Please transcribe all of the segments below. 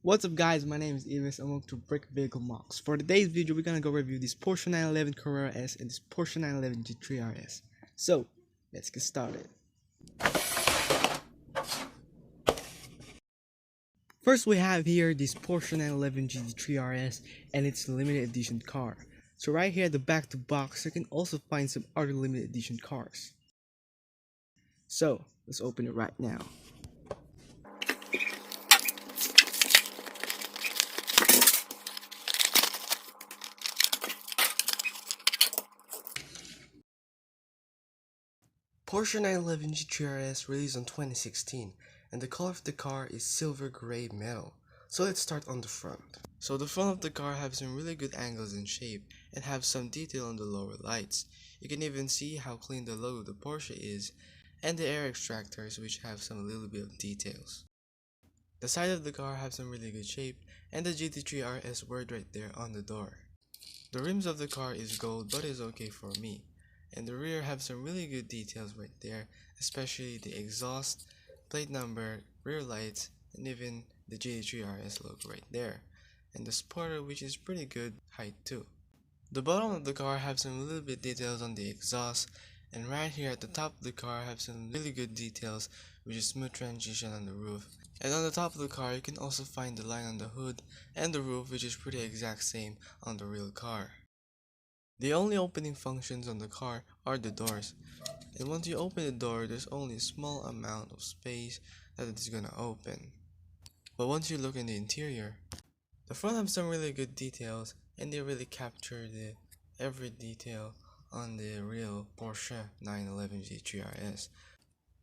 What's up guys, my name is Iris and welcome to Brick Vehicle Mocks. For today's video, we're gonna go review this Porsche 911 Carrera S and this Porsche 911 GT3 RS. So, let's get started. First we have here this Porsche 911 GT3 RS and it's a limited edition car. So right here at the back of the box, you can also find some other limited edition cars. So, let's open it right now. Porsche 911 GT3 RS released in 2016 and the color of the car is silver gray metal. So let's start on the front. So the front of the car have some really good angles and shape and have some detail on the lower lights. You can even see how clean the logo of the Porsche is and the air extractors which have some little bit of details. The side of the car have some really good shape and the GT3 RS word right there on the door. The rims of the car is gold but is okay for me. And the rear have some really good details right there, especially the exhaust, plate number, rear lights, and even the GT3 RS logo right there. And the spoiler which is pretty good height too. The bottom of the car have some little bit details on the exhaust, and right here at the top of the car have some really good details which is smooth transition on the roof. And on the top of the car you can also find the line on the hood and the roof which is pretty exact same on the real car. The only opening functions on the car are the doors, and once you open the door there's only a small amount of space that it's gonna open. But once you look in the interior, the front have some really good details and they really capture every detail on the real Porsche 911 GT3 RS.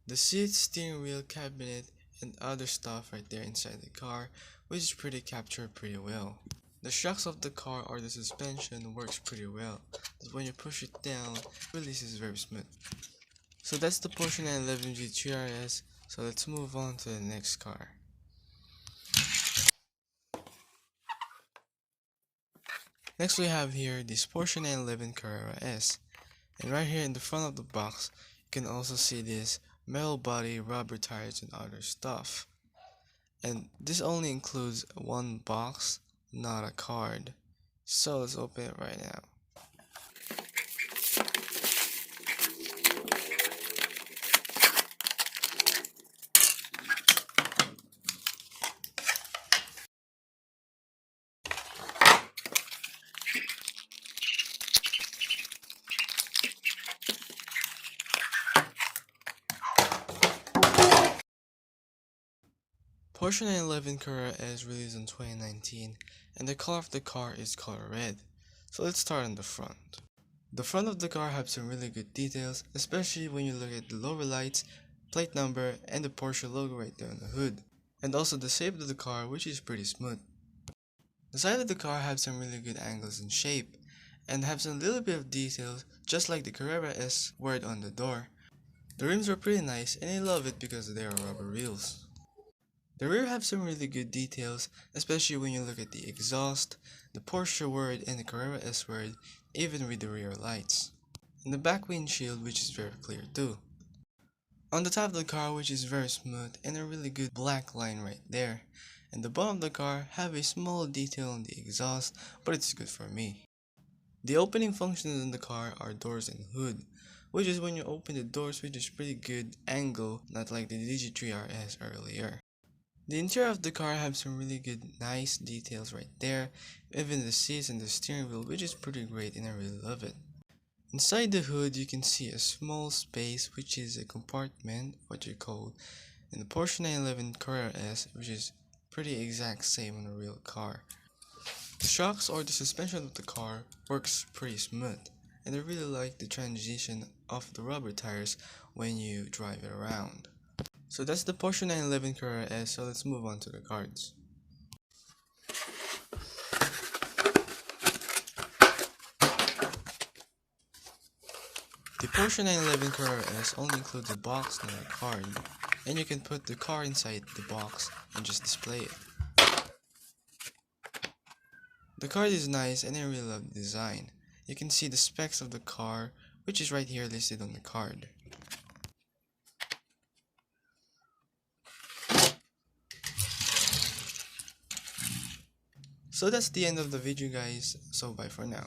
The seats, steering wheel, cabinet, and other stuff right there inside the car, which is pretty captured pretty well. The shocks of the car or the suspension works pretty well, but when you push it down, it releases very smooth. So that's the Porsche 911 GT3 RS, so let's move on to the next car. Next we have here this Porsche 911 Carrera S, and right here in the front of the box, you can also see this metal body, rubber tires, and other stuff. And this only includes one box, not a card. So let's open it right now. Porsche 911 Carrera S released in 2019 and the color of the car is color red. So let's start on the front. The front of the car have some really good details, especially when you look at the lower lights, plate number, and the Porsche logo right there on the hood. And also the shape of the car, which is pretty smooth. The side of the car have some really good angles and shape, and have some little bit of details just like the Carrera S word on the door. The rims are pretty nice and I love it because they are rubber wheels. The rear have some really good details, especially when you look at the exhaust, the Porsche word and the Carrera S word, even with the rear lights. And the back windshield which is very clear too. On the top of the car which is very smooth and a really good black line right there. And the bottom of the car have a small detail on the exhaust, but it's good for me. The opening functions in the car are doors and hood, which is when you open the doors which is pretty good angle, not like the GT3 RS earlier. The interior of the car have some really good nice details right there, even the seats and the steering wheel which is pretty great and I really love it. Inside the hood you can see a small space which is a compartment, what you call in the Porsche 911 Carrera S, which is pretty exact same on a real car. The shocks or the suspension of the car works pretty smooth and I really like the transition of the rubber tires when you drive it around. So that's the Porsche 911 Carrera S, so let's move on to the cards. The Porsche 911 Carrera S only includes a box, not a card, and you can put the car inside the box and just display it. The card is nice and I really love the design. You can see the specs of the car, which is right here listed on the card. So that's the end of the video guys, so bye for now.